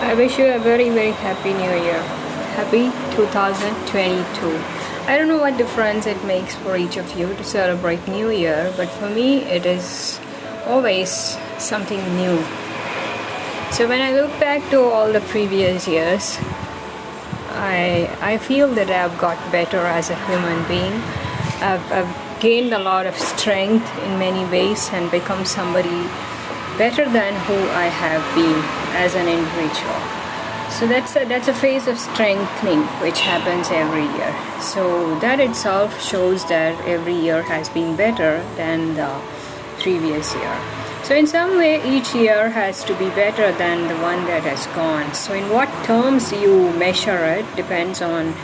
I wish you a very very happy new year. Happy 2022. I don't know what difference it makes for each of you to celebrate New Year, but for me it is always something new. So when I look back to all the previous years, I feel that I've got better as a human being. I've gained a lot of strength in many ways and become somebody better than who I have been as an individual. So that's a phase of strengthening which happens every year. So that itself shows that every year has been better than the previous year. So in some way each year has to be better than the one that has gone. So in what terms you measure it depends on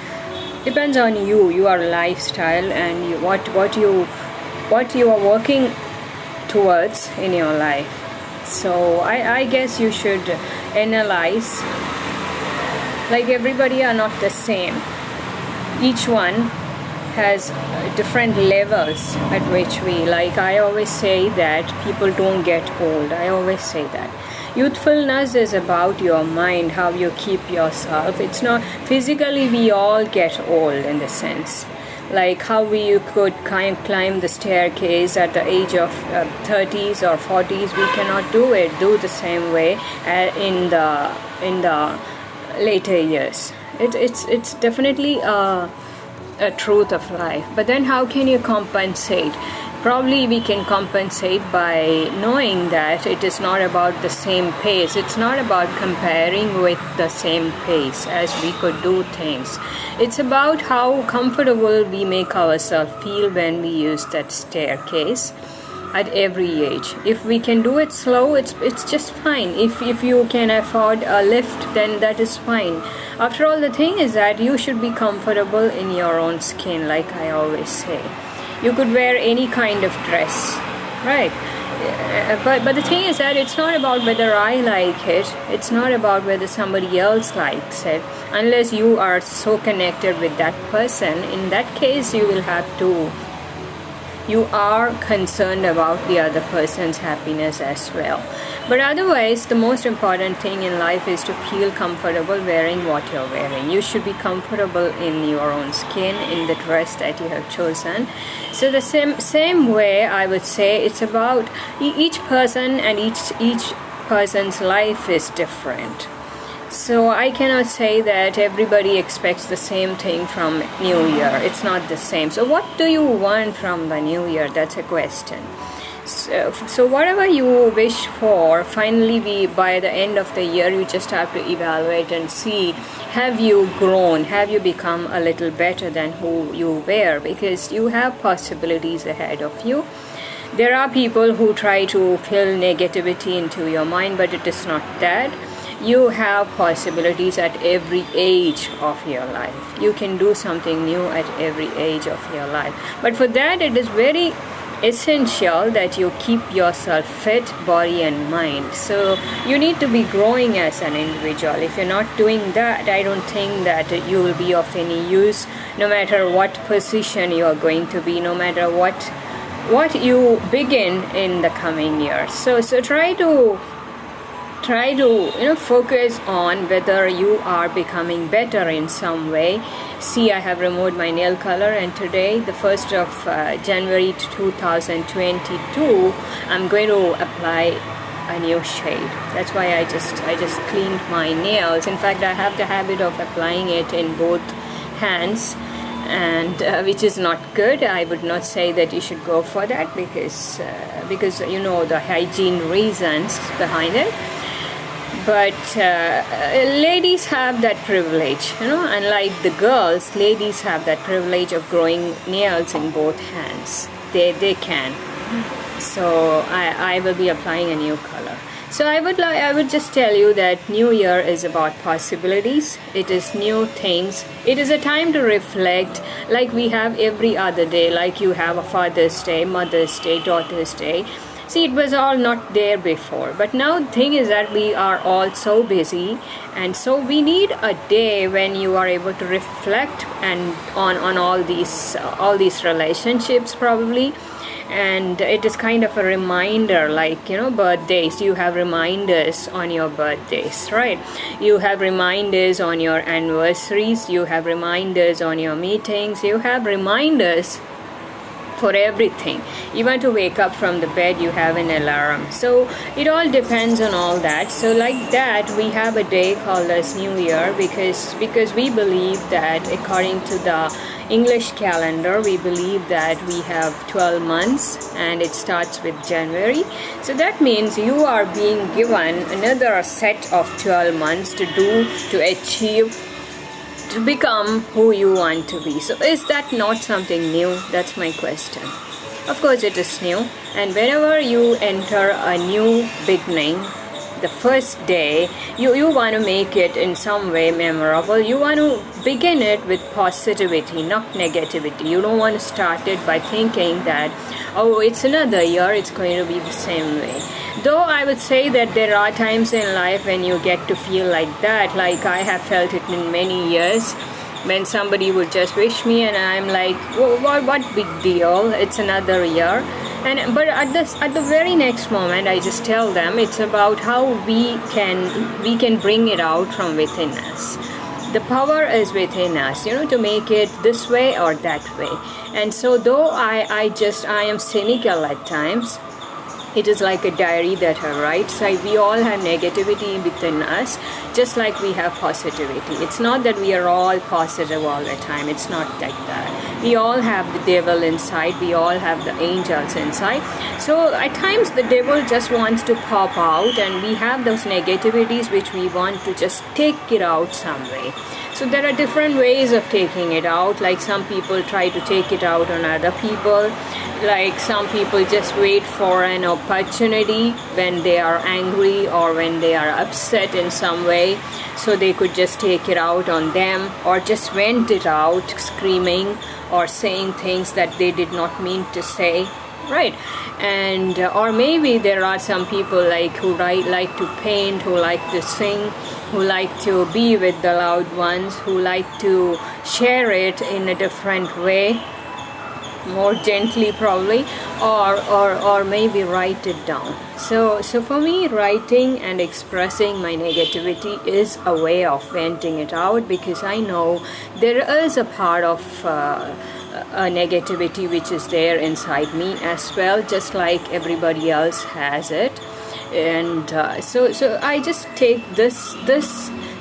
you, your lifestyle, and what you are working towards in your life. So I guess you should analyze, like everybody are not the same. Each one has different levels at which I always say that people don't get old. I always say that youthfulness is about your mind, how you keep yourself. It's not physically, we all get old in the sense like how we could climb the staircase at the age of 30s or 40s. We cannot do the same way in the later years. It's definitely a truth of life. But then how can you compensate? Probably we can compensate by knowing that it is not about the same pace. It's not about comparing with the same pace as we could do things. It's about how comfortable we make ourselves feel when we use that staircase at every age. If we can do it slow, it's just fine. If you can afford a lift, then that is fine. After all, the thing is that you should be comfortable in your own skin, like I always say. You could wear any kind of dress, right? But the thing is that it's not about whether I like it. It's not about whether somebody else likes it. Unless you are so connected with that person, in that case you are concerned about the other person's happiness as well. But otherwise, the most important thing in life is to feel comfortable wearing what you're wearing. You should be comfortable in your own skin, in the dress that you have chosen. So the same way, I would say, it's about each person, and each person's life is different. So I cannot say that everybody expects the same thing from New Year. It's not the same. So what do you want from the New Year? That's a question. So whatever you wish for, finally by the end of the year, you just have to evaluate and see, have you grown? Have you become a little better than who you were? Because you have possibilities ahead of you. There are people who try to fill negativity into your mind, but it is not that. You have possibilities at every age of your life. You can do something new at every age of your life. But for that, it is very essential that you keep yourself fit, body and mind. So you need to be growing as an individual. If you're not doing that, I don't think that you will be of any use, no matter what position you are going to be, no matter what you begin in the coming year. So try to focus on whether you are becoming better in some way. See, I have removed my nail color, and today, the 1st of January 2022, I'm going to apply a new shade. That's why I just cleaned my nails. In fact, I have the habit of applying it in both hands, and which is not good. I would not say that you should go for that because you know the hygiene reasons behind it. But ladies have that privilege, unlike the girls. Ladies have that privilege of growing nails in both hands. They can. So I will be applying a new color. So I would just tell you that New Year is about possibilities. It is new things. It is a time to reflect, like we have every other day. Like you have a Father's Day, Mother's Day, Daughter's Day. See, it was all not there before, but now the thing is that we are all so busy, and so we need a day when you are able to reflect and on all these relationships probably, and it is kind of a reminder, like, birthdays. You have reminders on your birthdays, right? You have reminders on your anniversaries, you have reminders on your meetings, you have reminders for everything. Even to wake up from the bed, you have an alarm. So it all depends on all that. So like that, we have a day called as New Year, because we believe that according to the English calendar, we believe that we have 12 months and it starts with January. So that means you are being given another set of 12 months to do, to achieve, to become who you want to be. So is that not something new? That's my question. Of course it is new, and whenever you enter a new beginning, the first day, you want to make it in some way memorable. You want to begin it with positivity, not negativity. You don't want to start it by thinking that, oh, it's another year, it's going to be the same way. Though I would say that there are times in life when you get to feel like that, like I have felt it in many years, when somebody would just wish me and I'm like, oh, what big deal, it's another year. But at the very next moment, I just tell them it's about how we can bring it out from within us. The power is within us, to make it this way or that way. And so though I am cynical at times, it is like a diary that I write. So we all have negativity within us, just like we have positivity. It's not that we are all positive all the time. It's not like that. We all have the devil inside. We all have the angels inside. So at times the devil just wants to pop out, and we have those negativities which we want to just take it out some way. So there are different ways of taking it out. Like some people try to take it out on other people. Like some people just wait for an opportunity when they are angry or when they are upset in some way, so they could just take it out on them, or just vent it out screaming or saying things that they did not mean to say, right? And or maybe there are some people like who like to paint, who like to sing, who like to be with the loved ones, who like to share it in a different way, more gently probably, or maybe write it down. So for me, writing and expressing my negativity is a way of venting it out, because I know there is a part of a negativity which is there inside me as well, just like everybody else has it. And so I just take this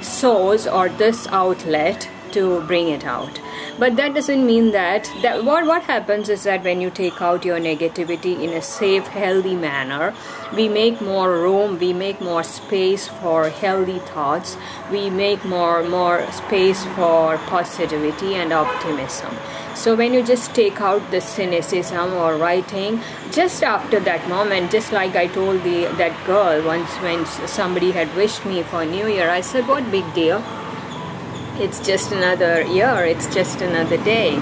source or this outlet to bring it out. But that doesn't mean that what happens is that when you take out your negativity in a safe, healthy manner, we make more room, we make more space for healthy thoughts, we make more space for positivity and optimism. So when you just take out the cynicism or writing, just after that moment, just like I told that girl once when somebody had wished me for New Year, I said, what big deal? It's just another year, it's just another day.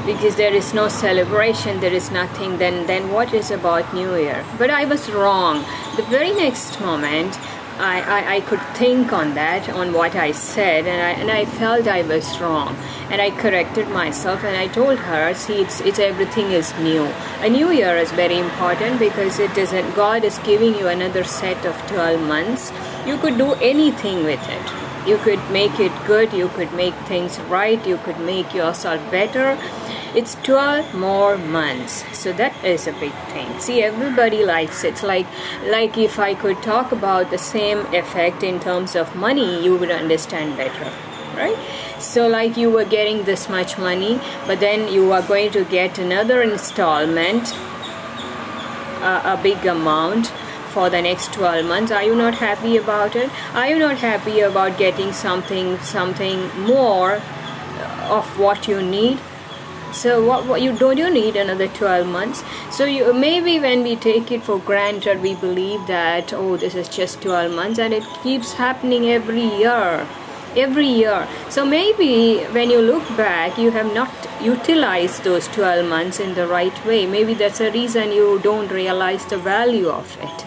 Because there is no celebration, there is nothing, then what is about New Year? But I was wrong. The very next moment, I could think on that, on what I said, and I felt I was wrong. And I corrected myself, and I told her, see, it's everything is new. A new year is very important because it isn't, God is giving you another set of 12 months. You could do anything with it. You could make it good, you could make things right, you could make yourself better. It's 12 more months. So that is a big thing. See, everybody likes it. It's like if I could talk about the same effect in terms of money, you would understand better, right? So like you were getting this much money, but then you are going to get another installment, a big amount for the next 12 months. Are you not happy about it? Are you not happy about getting something more of what you need? So what you need another 12 months. So maybe when we take it for granted, we believe that, oh, this is just 12 months, and it keeps happening every year. So maybe when you look back, you have not utilized those 12 months in the right way. Maybe that's a reason you don't realize the value of it.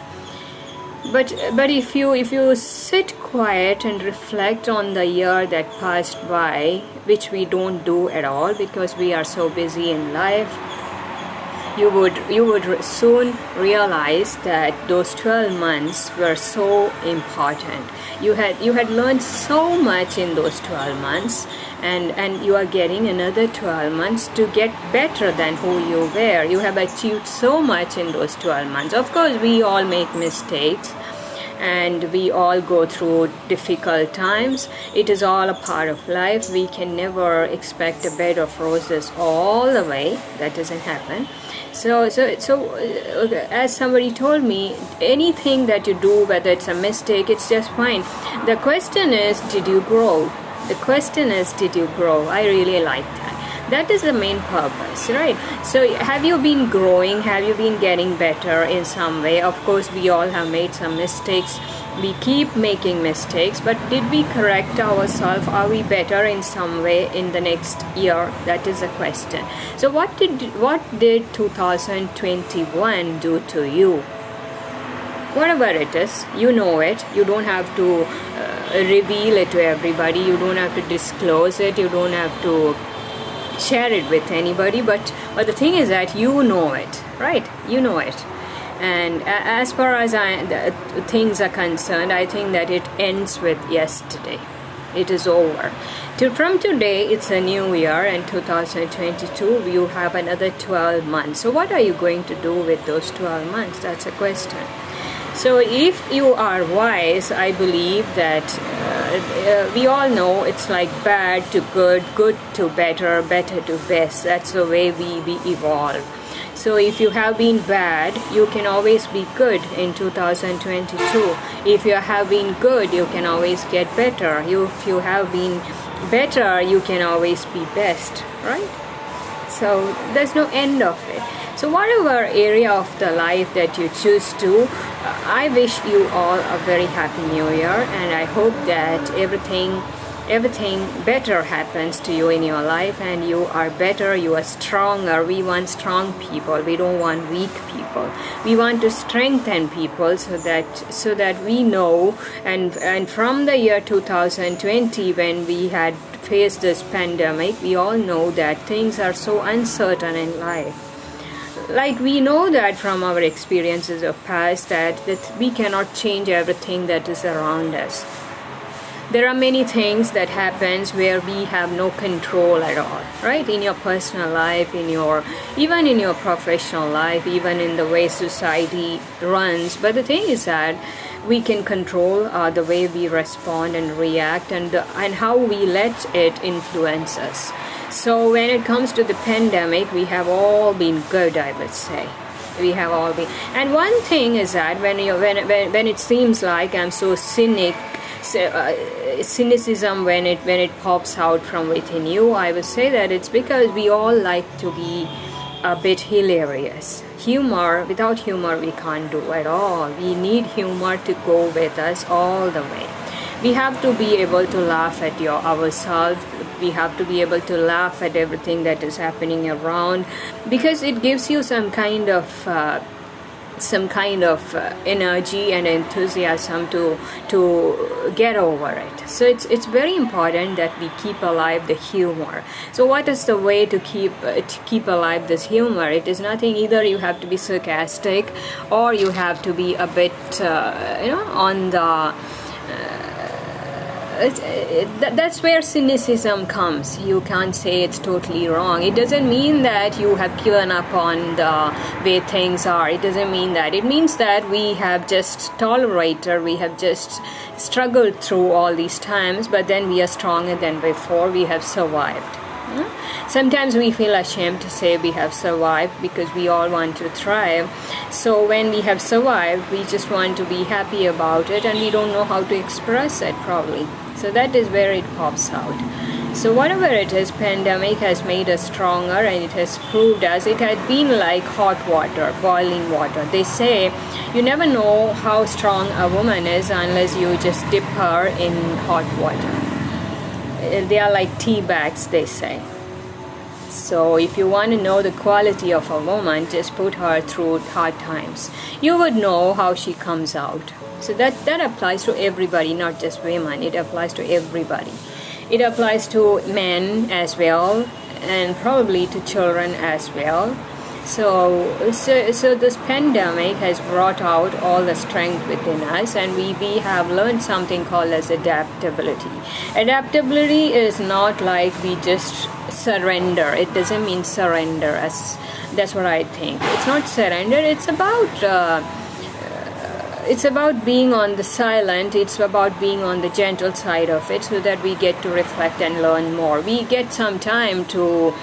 But if you sit quiet and reflect on the year that passed by, which we don't do at all because we are so busy in life, you would soon realize that those 12 months were so important. You had learned so much in those 12 months, and you are getting another 12 months to get better than who you were. You have achieved so much in those 12 months. Of course, we all make mistakes, and we all go through difficult times. It is all a part of life. We can never expect a bed of roses all the way. That doesn't happen. So as somebody told me, anything that you do, whether it's a mistake, it's just fine. The question is, did you grow? The question is, did you grow? I really like that. That is the main purpose, right? So have you been growing? Have you been getting better in some way? Of course, we all have made some mistakes. We keep making mistakes, but did we correct ourselves? Are we better in some way in the next year? That is the question. So what did 2021 do to you? Whatever it is, you know it. You don't have to reveal it to everybody. You don't have to disclose it. You don't have to share it with anybody, but the thing is that you know it, right? You know it. And as far as things are concerned, I think that it ends with yesterday. It is over. From today, it's a new year, and 2022, you have another 12 months. So what are you going to do with those 12 months? That's a question. So if you are wise, I believe that we all know it's like bad to good, good to better, better to best. That's the way we evolve. So if you have been bad, you can always be good in 2022. If you have been good, you can always get better. If you have been better, you can always be best, right? So there's no end of it. So whatever area of the life that you choose to, I wish you all a very happy new year, and I hope that everything better happens to you in your life, and you are better, you are stronger. We want strong people. We don't want weak people. We want to strengthen people so that we know, and from the year 2020, when we had faced this pandemic, we all know that things are so uncertain in life. Like we know that from our experiences of past that we cannot change everything that is around us. There are many things that happens where we have no control at all, right? In your personal life, even in your professional life, even in the way society runs. But the thing is that we can control the way we respond and react, and how we let it influence us. So when it comes to the pandemic, we have all been good, I would say. We have all been. And one thing is that when it seems like I'm so cynicism when it pops out from within you, I would say that it's because we all like to be a bit hilarious. Humor, without humor we can't do at all. We need humor to go with us all the way. We have to be able to laugh at ourselves. We have to be able to laugh at everything that is happening around, because it gives you some kind of energy and enthusiasm to get over it. So it's very important that we keep alive the humor. So what is the way to keep alive this humor? It is nothing. Either you have to be sarcastic, or you have to be a bit on the that's where cynicism comes. You can't say it's totally wrong. It doesn't mean that you have given up on the way things are. It doesn't mean that. It means that we have just tolerated, we have just struggled through all these times, but then we are stronger than before. We have survived. Sometimes we feel ashamed to say we have survived, because we all want to thrive. So when we have survived, we just want to be happy about it, and we don't know how to express it probably. So that is where it pops out. So whatever it is, pandemic has made us stronger, and it has proved us. It had been like hot water, boiling water. They say you never know how strong a woman is unless you just dip her in hot water. They are like tea bags, they say. So if you want to know the quality of a woman, just put her through hard times. You would know how she comes out. So that applies to everybody, not just women. It applies to everybody. It applies to men as well, and probably to children as well. So this pandemic has brought out all the strength within us, and we have learned something called as adaptability. Adaptability is not like we just surrender. It doesn't mean surrender, as that's what I think. It's not surrender. It's about being on the silent, it's about being on the gentle side of it, so that we get to reflect and learn more. We get some time to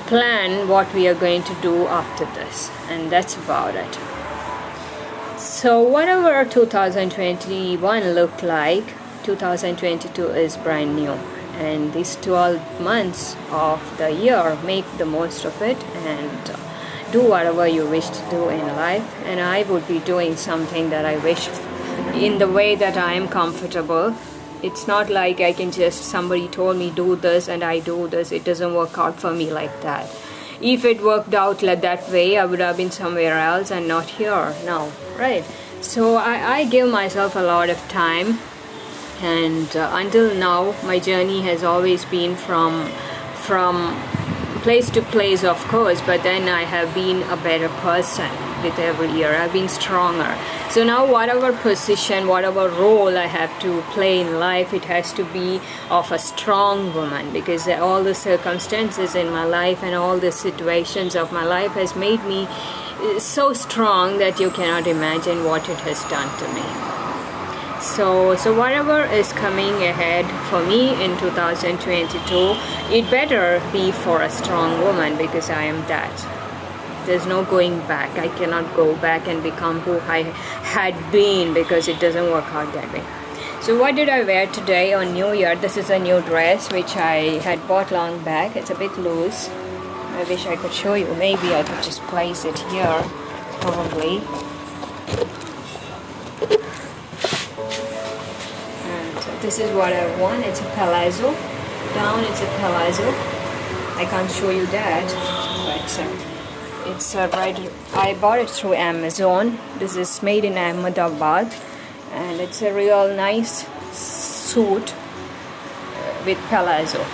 plan what we are going to do after this, and that's about it. So whatever 2021 looked like, 2022 is brand new, and these 12 months of the year, make the most of it and do whatever you wish to do in life. And I would be doing something that I wish in the way that I am comfortable. It's not like I can just, somebody told me do this and I do this. It doesn't work out for me like that. If it worked out like that way, I would have been somewhere else and not here now, right? So I give myself a lot of time, and until now my journey has always been from place to place, of course, but then I have been a better person with every year. I've been stronger. So now whatever position, whatever role I have to play in life, it has to be of a strong woman, because all the circumstances in my life and all the situations of my life has made me so strong that you cannot imagine what it has done to me. So whatever is coming ahead for me in 2022, it better be for a strong woman, because I am that. There's no going back. I cannot go back and become who I had been, because it doesn't work out that way. So what did I wear today on New Year? This is a new dress which I had bought long back. It's a bit loose. I wish I could show you. Maybe I could just place it here, probably. This is what I want. It's a palazzo. Down it's a palazzo. I can't show you that, but it's right. I bought it through Amazon. This is made in Ahmedabad, and it's a real nice suit with palazzo.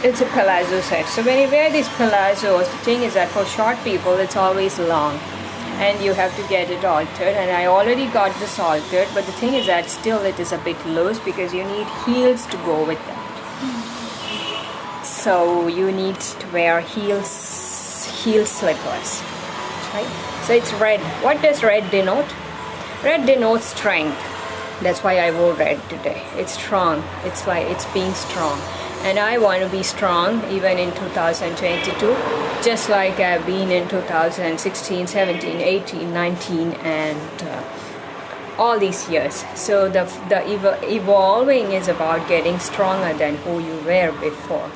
It's a palazzo set. So when you wear these palazzos, the thing is that for short people, it's always long, and you have to get it altered, and I already got this altered, but the thing is that still it is a bit loose, because you need heels to go with that. So you need to wear heel slippers, right? So it's red. What does red denote? Red denotes strength. That's why I wore red today. It's strong. It's like it's being strong, and I want to be strong even in 2022, just like I've been in 2016, 17, 18, 19, and all these years. So the evolving is about getting stronger than who you were before.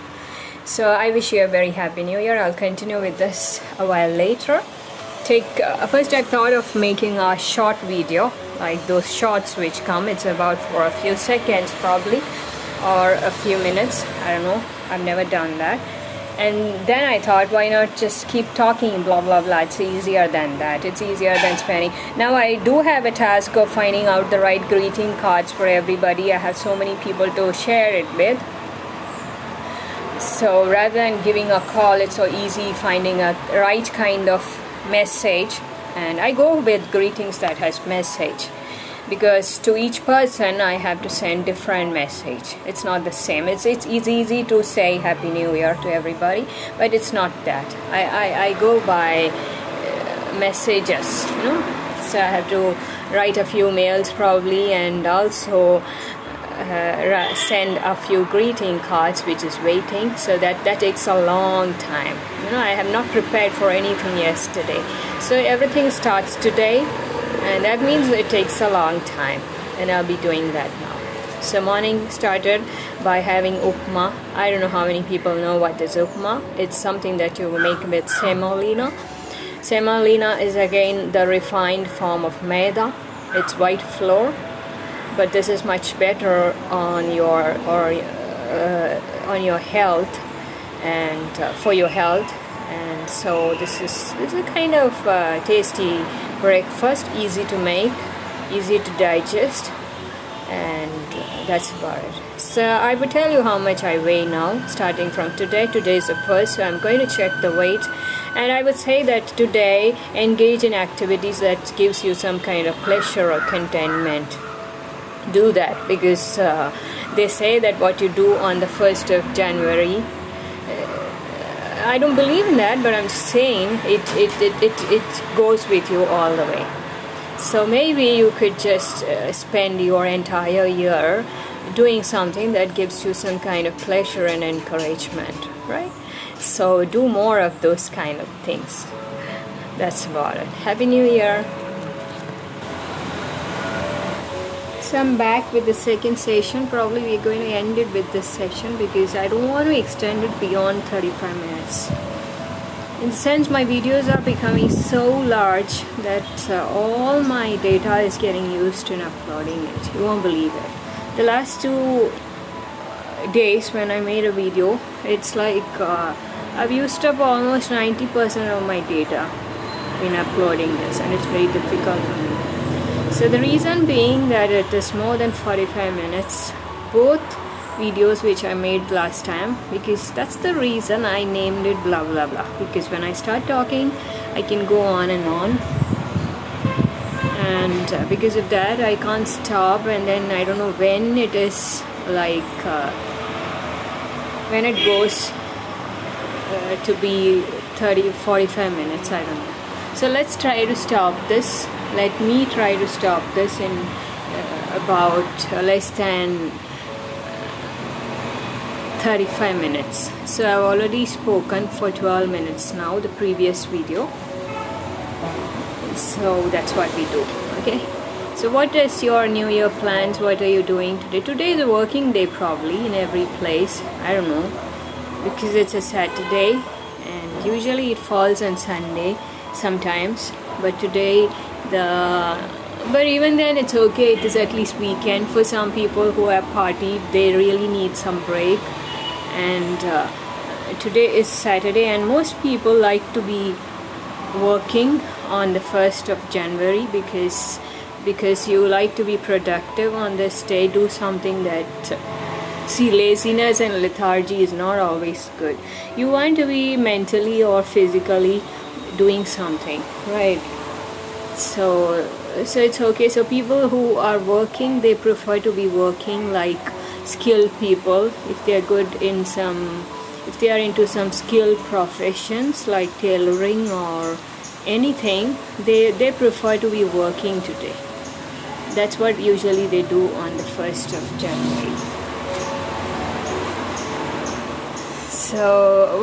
So I wish you a very happy new year. I'll continue with this a while later. First I thought of making a short video, like those shorts which come. It's about for a few seconds probably, or a few minutes. I don't know. I've never done that. And then I thought, why not just keep talking blah blah blah. It's easier than that. It's easier than spending. Now I do have a task of finding out the right greeting cards for everybody. I have so many people to share it with. So rather than giving a call, it's so easy finding a right kind of message. And I go with greetings that has message, because to each person I have to send different message. It's not the same. It's easy to say Happy New Year to everybody, but it's not that. I go by messages, you know. So I have to write a few mails probably, and also send a few greeting cards which is waiting. So that takes a long time. You know, I have not prepared for anything yesterday. So everything starts today, and that means it takes a long time, and I'll be doing that now. So morning started by having upma. I don't know how many people know what is upma. It's something that you make with semolina. Semolina is again the refined form of maida. It's white flour, but this is much better on your health, and for your health. And so this is a kind of tasty breakfast, easy to make, easy to digest, and that's about it. So I will tell you how much I weigh now, starting from today. Today is the first, so I'm going to check the weight, and I would say that today engage in activities that gives you some kind of pleasure or contentment. Do that, because they say that what you do on the 1st of January, I don't believe in that, but I'm just saying it goes with you all the way. So maybe you could just spend your entire year doing something that gives you some kind of pleasure and encouragement, right? So do more of those kind of things. That's about it. Happy New Year. So I'm back with the second session. Probably we're going to end it with this session because I don't want to extend it beyond 35 minutes. In the sense, my videos are becoming so large that all my data is getting used in uploading it. You won't believe it. The last 2 days when I made a video, it's like I've used up almost 90% of my data in uploading this, and it's very difficult for me. So the reason being that it is more than 45 minutes, both videos which I made last time, because that's the reason I named it blah blah blah, because when I start talking I can go on, and because of that I can't stop, and then I don't know when it is like when it goes to be 45 minutes, I don't know. So let's try to stop this. Let me try to stop this in about less than 35 minutes. So I've already spoken for 12 minutes now, the previous video. So that's what we do. Okay, so what is your New Year plans? What are you doing today? Today is a working day probably in every place. I don't know, because it's a Saturday and usually it falls on Sunday sometimes, but today but even then it's okay. It is at least weekend. For some people who have partied, they really need some break, and today is Saturday, and most people like to be working on the 1st of January because you like to be productive on this day. Do something that see, laziness and lethargy is not always good. You want to be mentally or physically doing something, right? So it's okay. So people who are working, they prefer to be working like skilled people. If they are good in if they are into some skilled professions like tailoring or anything, they prefer to be working today. That's what usually they do on the 1st of January. So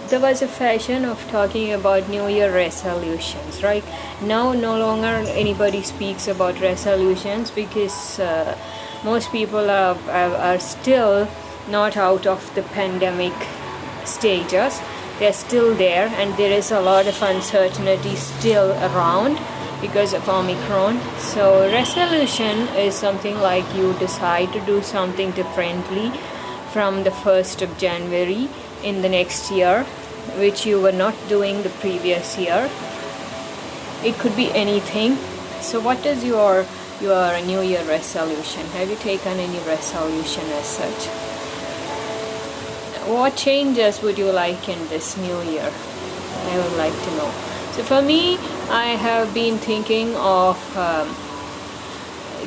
there was a fashion of talking about New Year resolutions, right? Now no longer anybody speaks about resolutions because most people are still not out of the pandemic stages. They're still there, and there is a lot of uncertainty still around because of Omicron. So resolution is something like you decide to do something differently from the 1st of January in the next year, which you were not doing the previous year. It could be anything. So what is your New Year resolution? Have you taken any resolution as such? What changes would you like in this new year? I would like to know. So for me, I have been thinking of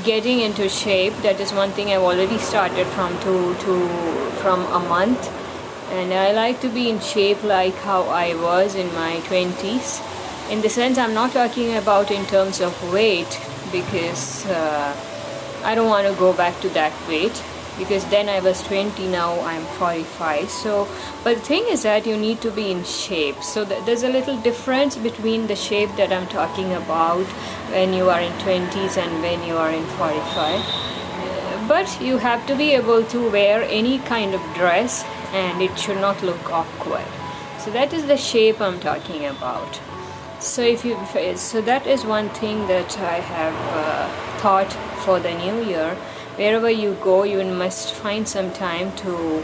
getting into shape. That is one thing I've already started from a month, and I like to be in shape like how I was in my 20s. In the sense, I'm not talking about in terms of weight, because I don't want to go back to that weight, because then I was 20, now I'm 45. So, but the thing is that you need to be in shape. So there's a little difference between the shape that I'm talking about when you are in 20s and when you are in 45. But you have to be able to wear any kind of dress and it should not look awkward. So that is the shape I'm talking about. So so that is one thing that I have thought for the new year. Wherever you go, you must find some time to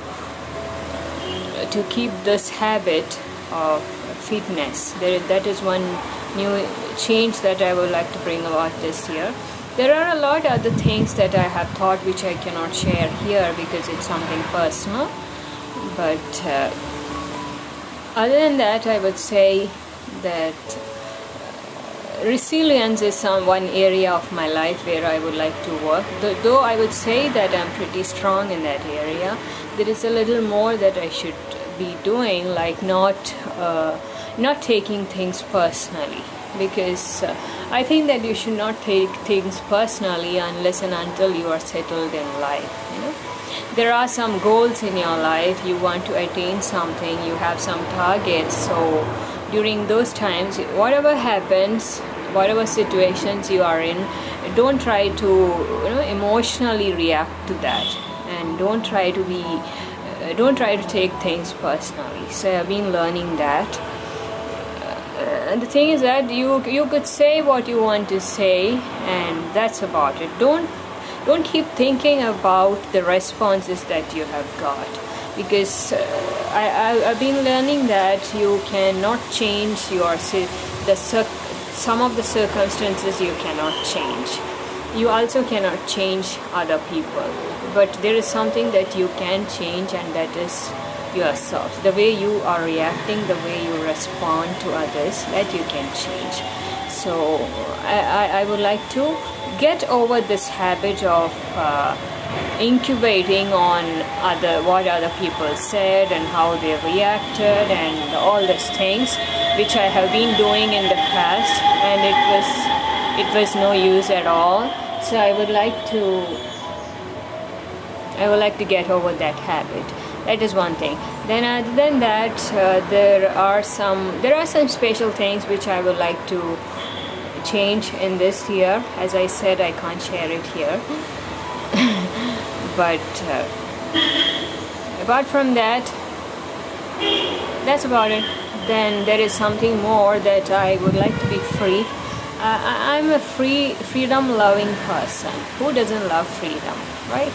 keep this habit of fitness. That is one new change that I would like to bring about this year. There are a lot of other things that I have thought which I cannot share here because it's something personal. But other than that, I would say that resilience is one area of my life where I would like to work. Though I would say that I'm pretty strong in that area, there is a little more that I should be doing, like not taking things personally. Because I think that you should not take things personally unless and until you are settled in life. There are some goals in your life, you want to attain something, you have some targets. So during those times, whatever happens, whatever situations you are in, don't try to emotionally react to that, and don't try to take things personally. So I've been learning that. And the thing is that you could say what you want to say, and that's about it. Don't keep thinking about the responses that you have got, because I've been learning that you cannot change some of the circumstances you cannot change. You also cannot change other people, but there is something that you can change, and that is yourself. The way you are reacting, the way you respond to others, that you can change. So I would like to get over this habit of incubating on what other people said and how they reacted and all these things, which I have been doing in the past, and it was no use at all. So I would like to get over that habit. That is one thing. Then other than that, there are some special things which I would like to change in this year. As I said, I can't share it here. But apart from that, that's about it. Then there is something more, that I would like to be free. I'm a freedom-loving person. Who doesn't love freedom, right?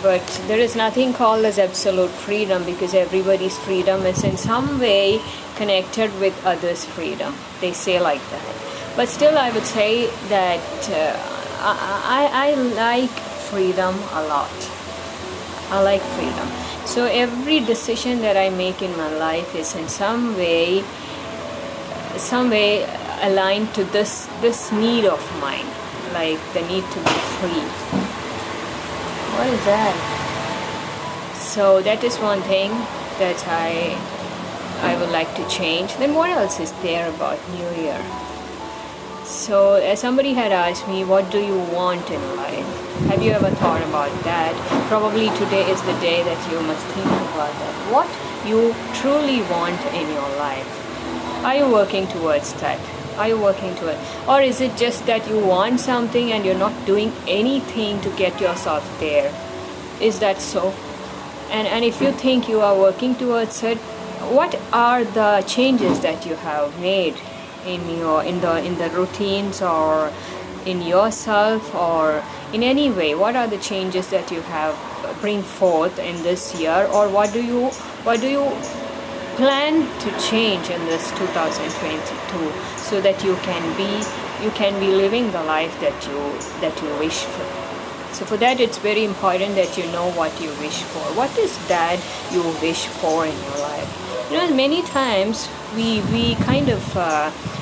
But there is nothing called as absolute freedom, because everybody's freedom is in some way connected with others' freedom. They say like that. But still, I would say that I like freedom a lot. I like freedom. So every decision that I make in my life is in some way aligned to this need of mine, like the need to be free. What is that? So that is one thing that I would like to change. Then what else is there about New Year? So as somebody had asked me, what do you want in life? Have you ever thought about that? Probably today is the day that you must think about that. What you truly want in your life? Are you working towards that? Are you working towards, or is it just that you want something and you're not doing anything to get yourself there? Is that so? And if you think you are working towards it, what are the changes that you have made in the routines, or in yourself, or in any way? What are the changes that you have bring forth in this year, or what do you plan to change in this 2022, so that you can be living the life that you wish for? So for that, it's very important that you know what you wish for. What is that you wish for in your life? Many times we kind of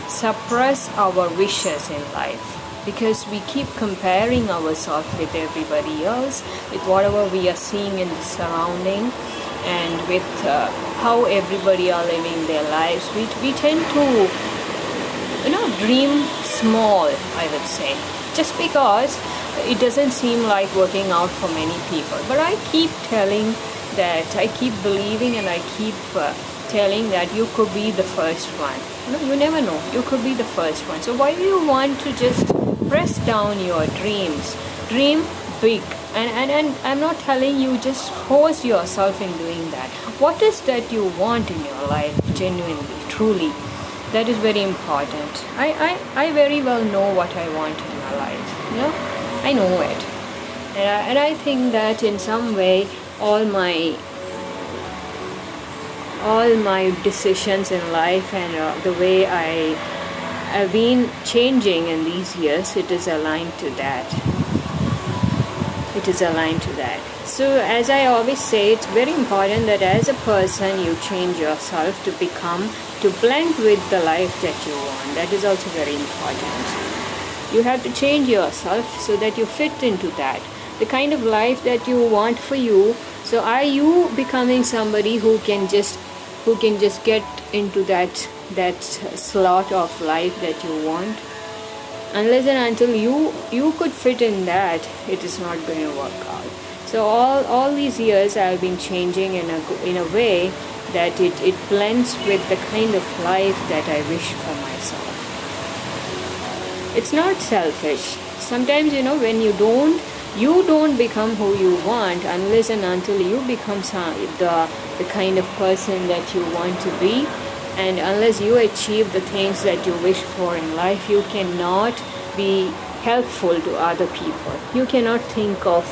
suppress our wishes in life, because we keep comparing ourselves with everybody else, with whatever we are seeing in the surrounding, and with how everybody are living their lives. We tend to dream small, I would say, just because it doesn't seem like working out for many people. But I keep telling that, I keep believing, and I keep telling that you could be the first one. You never know, you could be the first one. So why do you want to just press down your dreams? Dream big. And I'm not telling you just force yourself in doing that. What is that you want in your life, genuinely, truly? That is very important. I very well know what I want in my life. I know it. And I think that in some way, all my decisions in life, and the way I I've been changing in these years, it is aligned to that. It is aligned to that. So as I always say, it's very important that as a person you change yourself to blend with the life that you want. That is also very important. You have to change yourself so that you fit into that, the kind of life that you want for you. So are you becoming somebody who can just get into that slot of life that you want? Unless and until you could fit in that, it is not going to work out. So all these years I've been changing in a way that it blends with the kind of life that I wish for myself. It's not selfish. Sometimes, when you don't become who you want unless and until you become the kind of person that you want to be, and unless you achieve the things that you wish for in life, you cannot be helpful to other people. You cannot think of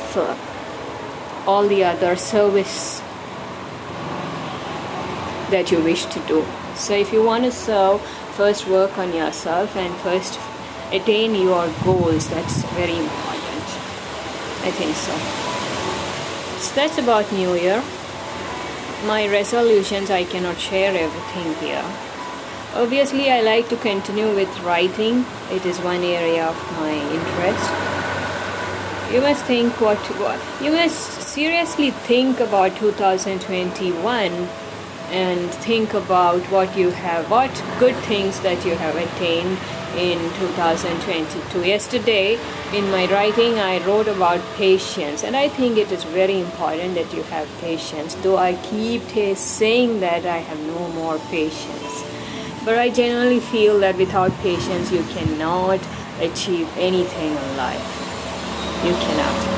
all the other service that you wish to do. So if you want to serve, first work on yourself and first attain your goals. That's very important. I think so. So that's about New Year. My resolutions, I cannot share everything here. Obviously, I like to continue with writing. It is one area of my interest. You must you must seriously think about 2021 and think about what good things that you have attained in 2022. Yesterday in my writing I wrote about patience, and I think it is very important that you have patience, though I keep saying that I have no more patience. But I genuinely feel that without patience you cannot achieve anything in life. You cannot.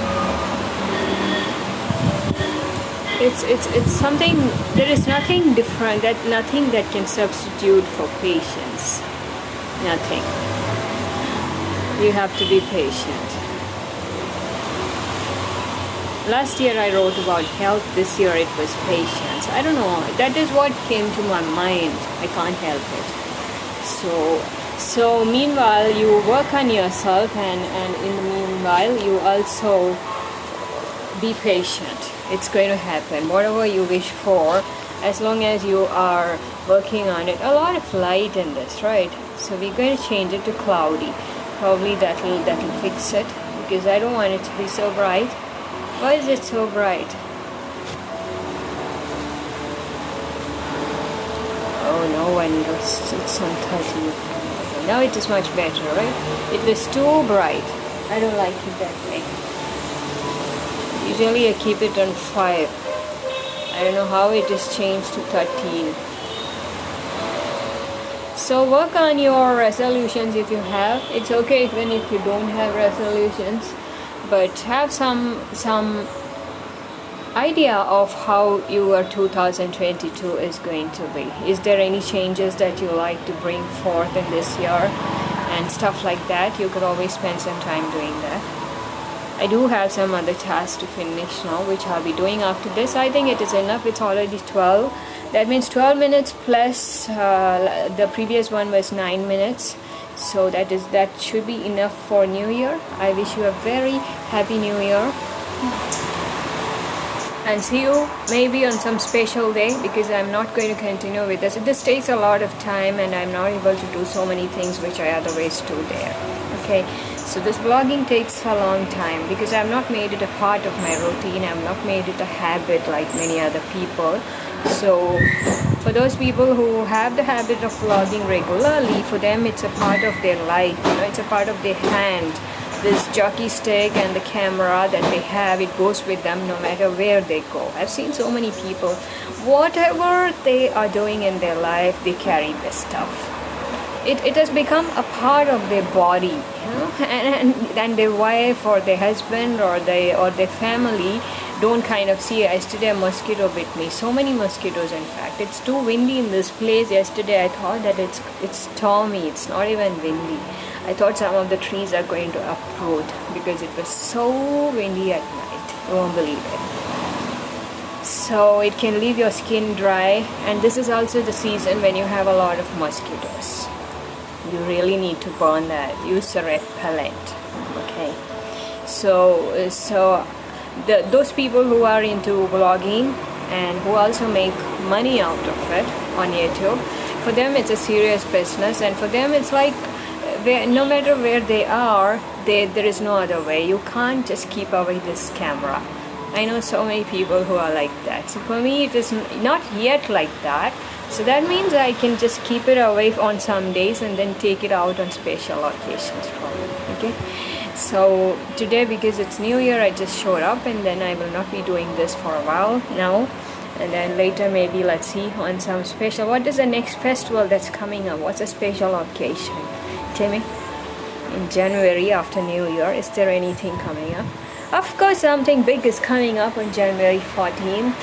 It's something, there is nothing different, nothing that can substitute for patience. Nothing. You have to be patient. Last year I wrote about health, this year it was patience. I don't know, that is what came to my mind. I can't help it. So meanwhile you work on yourself, and in the meanwhile you also be patient. It's going to happen. Whatever you wish for, as long as you are working on it. A lot of light in this, right? So we're going to change it to cloudy. Probably that'll fix it, because I don't want it to be so bright. Why is it so bright? Oh, no wonder it's on 30. Now it is much better, right? It was too bright. I don't like it that way. Usually I keep it on 5. I don't know how it is changed to 13. So work on your resolutions if you have. It's okay even if you don't have resolutions, but have some idea of how your 2022 is going to be. Is there any changes that you like to bring forth in this year and stuff like that? You could always spend some time doing that. I do have some other tasks to finish now, which I'll be doing after this. I think it is enough. It's already 12. That means 12 minutes plus the previous one was 9 minutes. So that should be enough for New Year. I wish you a very happy New Year. And see you maybe on some special day, because I'm not going to continue with this. This takes a lot of time and I'm not able to do so many things which I otherwise do there. Okay, so this vlogging takes a long time because I've not made it a part of my routine. I've not made it a habit like many other people. So for those people who have the habit of vlogging regularly, for them it's a part of their life. It's a part of their hand. This jockey stick and the camera that they have, it goes with them no matter where they go. I've seen so many people, whatever they are doing in their life, they carry this stuff. It has become a part of their body, and their wife or their husband or their family don't kind of see. Yesterday a mosquito bit me. So many mosquitoes, in fact. It's too windy in this place. Yesterday I thought that it's stormy. It's not even windy. I thought some of the trees are going to uproot because it was so windy at night. You won't believe it. So it can leave your skin dry, and this is also the season when you have a lot of mosquitoes. you really need to burn that. Use a repellent. Okay, so those people who are into blogging and who also make money out of it on YouTube, for them it's a serious business, and for them it's like no matter where they are, there is no other way. You can't just keep away this camera. I know so many people who are like that. So for me it is not yet like that. So that means I can just keep it away on some days and then take it out on special occasions probably. Okay, so today, because it's New Year, I just showed up, and then I will not be doing this for a while now, and then later maybe let's see on some special. What is the next festival that's coming up? What's a special occasion? Tell me. In January after New Year, is there anything coming up? Of course something big is coming up on January 14th.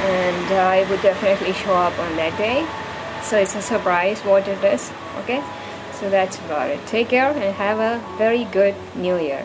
And I would definitely show up on that day, so it's a surprise what it is. Okay, so that's about it. Take care and have a very good New Year.